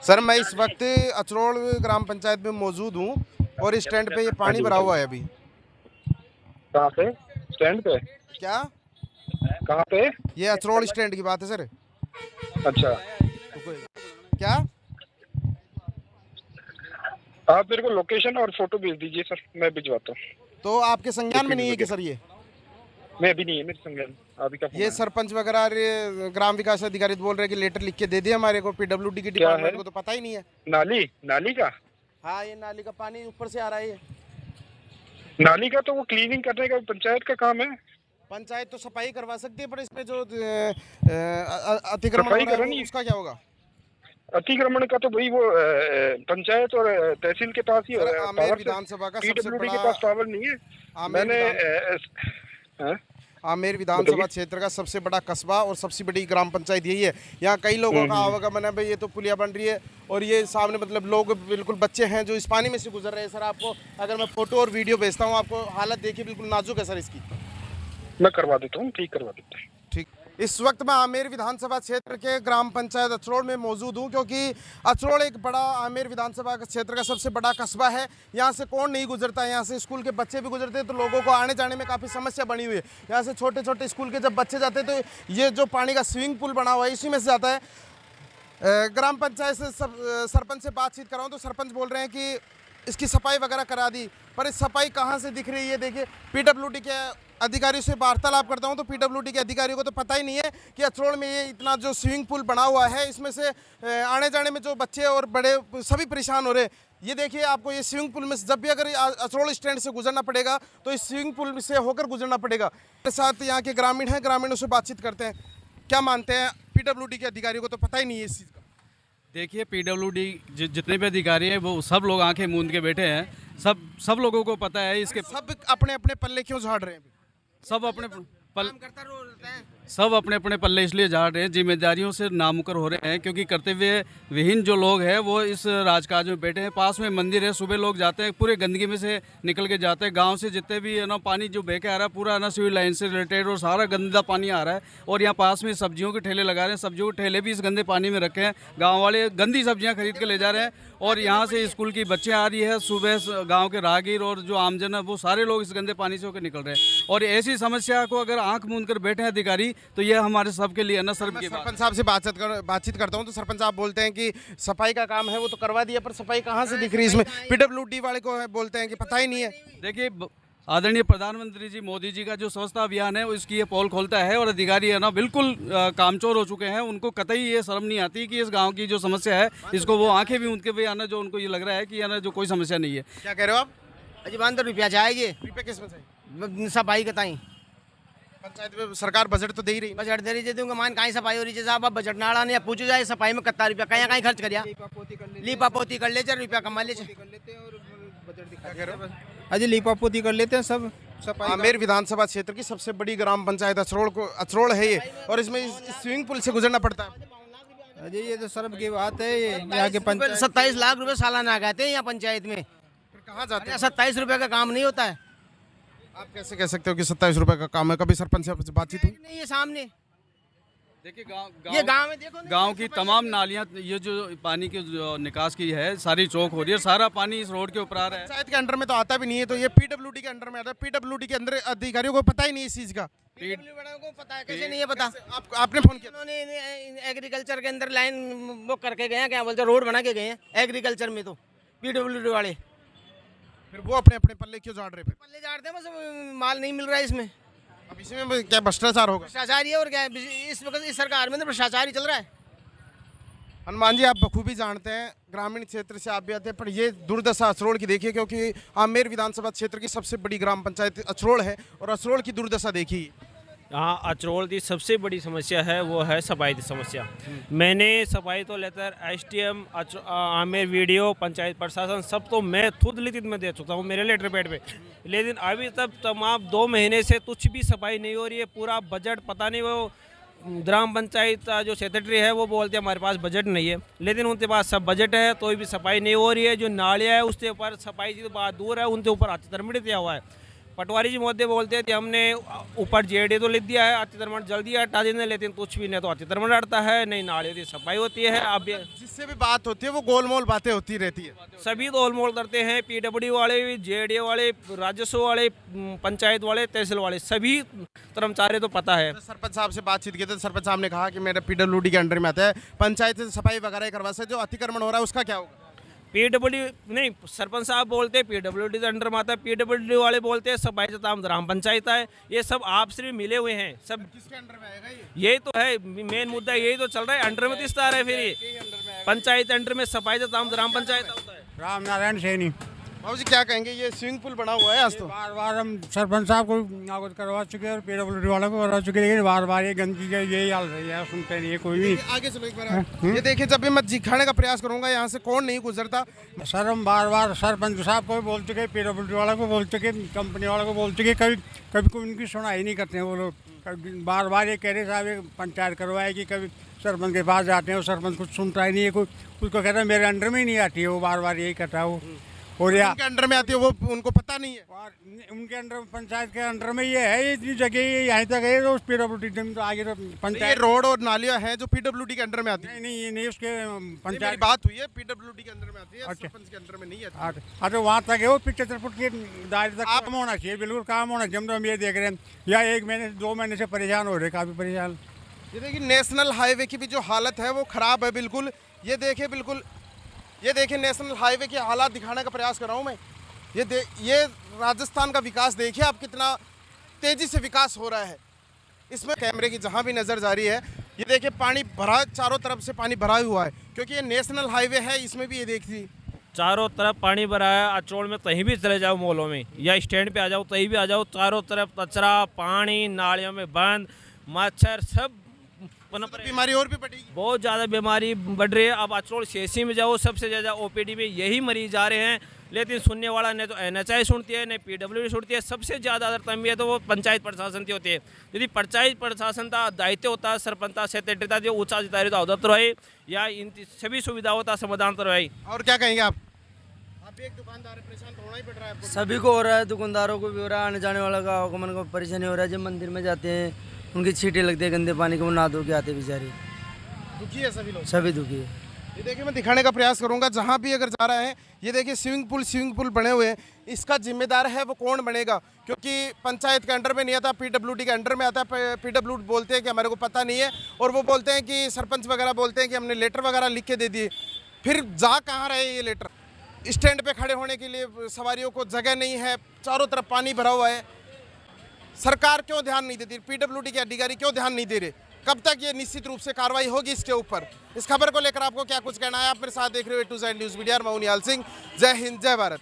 Sir मैं इस वक्त अचरोल ग्राम पंचायत में मौजूद हूँ और इस स्टैंड पे ये हाँ पानी जी भरा हुआ बताइए। है अभी। कहाँ पे? स्टैंड पे? क्या? कहाँ पे? ये अचरोल स्टैंड की बात है सर। अच्छा, क्या? आप मेरे को लोकेशन और फोटो भेज दीजिए सर, मैं भिजवाता हूँ। तो आपके संज्ञान में रिसीट नहीं है कि वगैरह सर ये मैं अभी नहीं है मेरे संज्ञान में। आप ही का फोन ये आया। सरपंच वगैरह ग्राम विकास अधिकारी तो बोल रहे हैं कि लेटर लिख के दे दिए हमारे को, पीडब्ल्यूडी के क्या है? डिपार्टमेंट को तो पता ही नहीं है। नाली? नाली का? हाँ, ये नाली का पानी ऊपर से आ रहा है ये। नाली का तो वो क्लीनिंग करने का पंचायत का काम है। पंचायत तो सफाई करवा सकती है, पर इसमें जो अतिक्रमण हो सफाई रहा है वो करनी उसका क्या होगा? अतिक्रमण का तो भाई वो पंचायत और तहसील के पास ही सर आमेर पावर से। विधानसभा का सबसे पीडब्ल्यूडी के बड़ा पास पावर नहीं है। आमेर मैंने विधान हाँ, आमेर बताइए। विधानसभा क्षेत्र का सबसे बड़ा कस्बा और सबसे बड़ी ग्राम पंचायत यही है। यहाँ कई लोगों का आवागमन है भाई, ये तो पुलिया बन रही है और ये सामने मतलब लोग बिल्कुल बच्चे हैं जो इस पानी में से गुजर रहे हैं। सर आपको अगर मैं फोटो और वीडियो भेजता हूँ, आपको हालत देखिए बिल्कुल नाजुक है सर इसकी। मैं करवा देता हूँ, ठीक करवा देता हूँ। ठीक। इस वक्त मैं आमेर विधानसभा क्षेत्र के ग्राम पंचायत अचरोल में मौजूद हूं, क्योंकि अचरोल एक बड़ा आमेर विधानसभा क्षेत्र का सबसे बड़ा कस्बा है। यहां से कौन नहीं गुजरता है, यहां से स्कूल के बच्चे भी गुजरते हैं, तो लोगों को आने जाने में काफ़ी समस्या बनी हुई है। यहां से छोटे छोटे स्कूल के जब बच्चे जाते हैं तो ये जो पानी का स्विमिंग पूल बना हुआ है इसी में से जाता है। ग्राम पंचायत से सरपंच से बातचीत कर रहा हूँ तो सरपंच बोल रहे हैं कि इसकी सफाई वगैरह करा दी, पर इस सफाई कहाँ से दिख रही है? देखिए पीडब्ल्यूडी के अधिकारियों से वार्तालाप करता हूँ तो पीडब्ल्यूडी के अधिकारियों को तो पता ही नहीं है कि अचरोल में ये इतना जो स्विमिंग पूल बना हुआ है इसमें से आने जाने में जो बच्चे और बड़े सभी परेशान हो रहे हैं। ये देखिए आपको ये स्विमिंग पूल में जब भी अगर अचरोल स्टैंड से गुजरना पड़ेगा तो इस स्विमिंग पूल से होकर गुजरना पड़ेगा। मेरे साथ यहाँ के ग्रामीण हैं, ग्रामीणों से बातचीत करते हैं। क्या मानते हैं? पीडब्ल्यूडी के अधिकारियों को तो पता ही नहीं है इस चीज़ का। देखिए पीडब्ल्यूडी जितने भी अधिकारी हैं वो सब लोग आंखें मूंद के बैठे हैं। सब लोगों को पता है इसके। सब अपने अपने पल्ले क्यों झाड़ रहे हैं? सब अपने सब अपने अपने पल्ले इसलिए झाड़ रहे हैं, जिम्मेदारियों से नामुकर हो रहे हैं, क्योंकि कर्तव्य विहीन जो लोग हैं वो इस राजकाज में बैठे हैं। पास में मंदिर है, सुबह लोग जाते हैं, पूरे गंदगी में से निकल के जाते हैं। गांव से जितने भी है ना पानी जो बह के आ रहा है पूरा ना सिविल लाइन से रिलेटेड और सारा गंदा पानी आ रहा है। और यहाँ पास में सब्जियों के ठेले लगा रहे हैं, सब्जियों के ठेले भी इस गंदे पानी में रखे हैं। गाँव वाले गंदी सब्जियाँ खरीद के ले जा रहे हैं और यहाँ से स्कूल की बच्चियाँ आ रही है सुबह, गाँव के राहगीर और जो आमजन है वो सारे लोग इस गंदे पानी से होकर निकल रहे हैं। और ऐसी समस्या को अगर आंख मूंद कर बैठे हैं अधिकारी तो यह हमारे सबके लिए न शर्म की बात। सरपंच साहब से बातचीत करता हूँ तो सरपंच साहब बोलते हैं कि सफाई का काम है वो तो करवा दिया, पर सफाई कहाँ से दिख रही है इसमें? पीडब्ल्यूडी वाले को बोलते हैं कि पता ही नहीं है। देखिए आदरणीय प्रधानमंत्री जी मोदी जी का जो स्वच्छता अभियान है इसकी ये पोल खोलता है और अधिकारी है ना बिल्कुल कामचोर हो चुके हैं। उनको कतई ये शर्म नहीं आती कि इस गांव की जो समस्या है इसको वो आंखें भी उनके भी आना, जो उनको ये लग रहा है कि आना जो कोई समस्या नहीं है। क्या कह रहे हो आप? अजी 15 रुपया चाहिए रुपये किस में से? सफाई बताई पंचायत में सरकार बजट तो दे ही रही है। बजट दे रही दूंगा मान कहीं सफाई हो रही है साहब। अब बजट नाड़ा नहीं पूछो जाए सफाई में कितना रुपया कहीं कहीं खर्च करिया लीपा पोती कर ले 4 रुपया कमा ले। क्या कह रहे हो? अजी लीपापोती कर लेते हैं सब। आमेर विधानसभा क्षेत्र की सबसे बड़ी ग्राम पंचायत अचरोल है ये, और इसमें इस स्विमिंग पूल से गुजरना पड़ता है। अजी ये तो शर्म की बात है। ये यहाँ के पंचायत 27 लाख रुपए सालाना आ गए थे यहाँ पंचायत में। फिर कहाँ जाते हैं? 27 रुपये का काम नहीं होता है। आप कैसे कह सकते हो कि 27 रुपए का काम है? कभी सरपंच से बातचीत हुई? नहीं ये सामने देखिए ये गांव में देखो गांव की तमाम नालियां, ये जो पानी की जो निकास की है सारी चौक हो रही है, सारा पानी इस रोड के ऊपर आ रहा है। पंचायत के अंडर में तो आता भी नहीं है, तो ये पीडब्ल्यूडी के अंडर में आता है। पीडब्ल्यूडी के अंदर अधिकारियों को पता ही नहीं इस चीज का। को पता है कैसे नहीं है पता। आपने फोन किया? उन्होंने एग्रीकल्चर के अंदर लाइन बुक करके गए हैं, क्या बोलते हैं रोड बना के गए हैं एग्रीकल्चर में। तो पीडब्ल्यूडी वाले फिर वो अपने अपने पल्ले क्यों झाड़ रहे हैं? पल्ले झाड़ते हैं, बस माल नहीं मिल रहा है इसमें। अब इसमें क्या भ्रष्टाचार होगा? भ्रष्टाचार ही है और क्या है? इस वक्त इस सरकार में तो भ्रष्टाचार ही चल रहा है। हनुमान जी आप बखूबी जानते हैं, ग्रामीण क्षेत्र से आप भी आते हैं, पर ये दुर्दशा अचरोल की देखिए, क्योंकि आमेर विधानसभा क्षेत्र की सबसे बड़ी ग्राम पंचायत अचरोल है और अचरोल की दुर्दशा देखिए। यहाँ अचरोल की सबसे बड़ी समस्या है वो है सफाई की समस्या। मैंने सफाई तो लेकर एसडीएम आमेर वीडियो पंचायत प्रशासन सब तो मैं खुद लिखित में दे चुका हूँ मेरे लेटर पैड पे, लेकिन अभी तक तमाम 2 महीने से कुछ भी सफाई नहीं हो रही है। पूरा बजट पता नहीं, वो ग्राम पंचायत का जो सेक्रेटरी है वो बोलते हैं हमारे पास बजट नहीं है, लेकिन उनके पास सब बजट है तो भी सफाई नहीं हो रही है। जो नालियाँ है उसके ऊपर सफाई की तो बात दूर है, उनके ऊपर अतिक्रमण किया हुआ है। पटवारी जी महोदय बोलते थे हमने ऊपर जेडी तो लिख दिया है, अतिक्रमण जल्दी हटा देने, लेकिन कुछ भी नहीं, तो अतिक्रमण हटता है नहीं, नाले की सफाई होती है। अब जिससे भी बात होती है वो गोलमोल बातें होती रहती है। सभी तो ओलमोल करते हैं, पीडब्ल्यू वाले, जेडी वाले, राजस्व वाले, पंचायत वाले, तहसील वाले, सभी कर्मचारी तो पता है। सरपंच साहब से बातचीत की थी, सरपंच साहब ने कहा कि मेरा पीडब्ल्यूडी के अंडर में आता है, पंचायत से सफाई वगैरह करवा से जो अतिक्रमण हो रहा है उसका क्या होगा? पीडब्ल्यू नहीं, सरपंच साहब बोलते हैं पीडब्ल्यूडी के अंडर में आता है, पीडब्ल्यू वाले बोलते हैं सफाई तथा ग्राम पंचायत है। ये सब आपस में मिले हुए हैं, सब किसके अंडर में आएगा ये? यही तो है मेन मुद्दा, यही तो चल रहा है। अंडर में किस तरह है फिर ये पंचायत अंडर में सफाई तथा ग्राम पंचायत होता है। राम नारायण सैनी। बाबू जी क्या कहेंगे, ये स्विमिंग पूल बना हुआ है आज तो? बार बार हम सरपंच साहब को अवगत करवा चुके हैं और पीडब्ल्यूडी वालों को करवा चुके हैं, लेकिन बार बार ये गंदगी का यही हाल रही है, सुनते नहीं है कोई भी। आगे चलो एक बार। ये देखिए, जब भी मैं दिखाने का प्रयास करूंगा यहाँ से कौन नहीं गुजरता। सर हम बार बार सरपंच साहब को भी बोल चुके, पीडब्ल्यूडी वालों को बोल चुके, कंपनी वालों को बोल चुके, कभी कभी कोई उनकी सुनाई नहीं करते हैं वो लोग। बार बार ये कह रहे साहब ये पंचायत करवाएगी, कभी सरपंच के पास जाते हैं, वो सरपंच कुछ सुनता ही नहीं है, कोई उसको कहता है मेरे अंडर में ही नहीं आती है, वो बार बार यही कहता है वो। और या उनके अंडर में आती है वो उनको पता नहीं है। और उनके अंडर पंचायत के अंडर में ये है, इतनी जगह ये यहाँ तक है, तो उस पीडब्ल्यूडी तो आगे तो ये पंचायत रोड और नालियां हैं जो पीडब्ल्यूडी के अंडर में आती है। नहीं नहीं, ये नहीं उसके मेरी पंचायत। बात हुई है, पीडब्ल्यूडी के अंदर में आती है, अच्छा। सरपंच के अंदर में नहीं आती। हाँ तो वहाँ तक है वो 75 फुट के दायरे तक काम होना चाहिए, बिल्कुल काम होना चाहिए। हम ये देख रहे हैं या 1 महीने 2 महीने से परेशान हो रहे, काफ़ी परेशान। ये देखिए, नेशनल हाईवे की भी जो हालत है वो खराब है बिल्कुल। ये देखिए बिल्कुल, ये देखिए नेशनल हाईवे की हालात दिखाने का प्रयास कर रहा हूँ मैं। ये राजस्थान का विकास देखिए आप, कितना तेजी से विकास हो रहा है। इसमें कैमरे की जहाँ भी नज़र जा रही है, ये देखिए पानी भरा, चारों तरफ से पानी भरा हुआ है, क्योंकि ये नेशनल हाईवे है। इसमें भी ये देखिए चारों तरफ पानी भरा है। अचरोल में कहीं भी चले जाओ, मॉलों में या स्टैंड पे आ जाओ, कहीं भी आ जाओ, चारों तरफ कचरा, पानी, नालियों में बंद, मच्छर, सब पनप रहे हैं। बीमारी और भी बढ़ेगी। बहुत ज़्यादा बीमारी बढ़ रही है। अब अचरोल सीएससी में जाओ, सबसे ज़्यादा ओपीडी में यही मरीज जा रहे हैं, लेकिन सुनने वाला नहीं तो एनएचआई सुनती है, नहीं पीडब्ल्यूडी सुनती है। सबसे ज़्यादा अगर कमी है तो वो पंचायत प्रशासन की होती है। यदि पंचायत प्रशासन का दायित्व होता है, सरपंच सेक्रेटरी जो ऊँचा अधिकारी था उधर रहे, या इन सभी सुविधाओं का समाधान तो रहे। और क्या कहेंगे आप भी एक दुकानदार है, परेशान तो होना ही पड़ रहा है आपको। सभी को हो रहा है, दुकानदारों को भी हो रहा है, आने जाने वाला का आगमन को परेशानी हो रहा है। जब मंदिर में जाते हैं उनकी छींटे लगती है गंदे पानी को, वो नहा धो के आते बेचारे, दुखी है सभी लोग, सभी दुखी है। ये देखिए मैं दिखाने का प्रयास करूंगा जहां भी अगर जा रहे हैं। ये देखिए स्विमिंग पूल बने हुए हैं, इसका जिम्मेदार है वो कौन बनेगा, क्योंकि पंचायत के अंडर में नहीं आता, पीडब्ल्यूडी के अंडर में आता है। पीडब्ल्यूडी बोलते हैं कि हमारे को पता नहीं है, और वो बोलते हैं कि सरपंच वगैरह बोलते हैं कि हमने लेटर वगैरह लिख के दे दिए। फिर जा कहाँ रहे ये लेटर? स्टैंड पे खड़े होने के लिए सवारियों को जगह नहीं है, चारों तरफ पानी भरा हुआ है। सरकार क्यों ध्यान नहीं देती, पीडब्ल्यूडी के अधिकारी क्यों ध्यान नहीं दे रहे? कब तक ये निश्चित रूप से कार्रवाई होगी इसके ऊपर? इस खबर को लेकर आपको क्या कुछ कहना है? आप मेरे साथ देख रहे हो A to Z news media, मैं हूं निहाल सिंह। जय हिंद, जय भारत।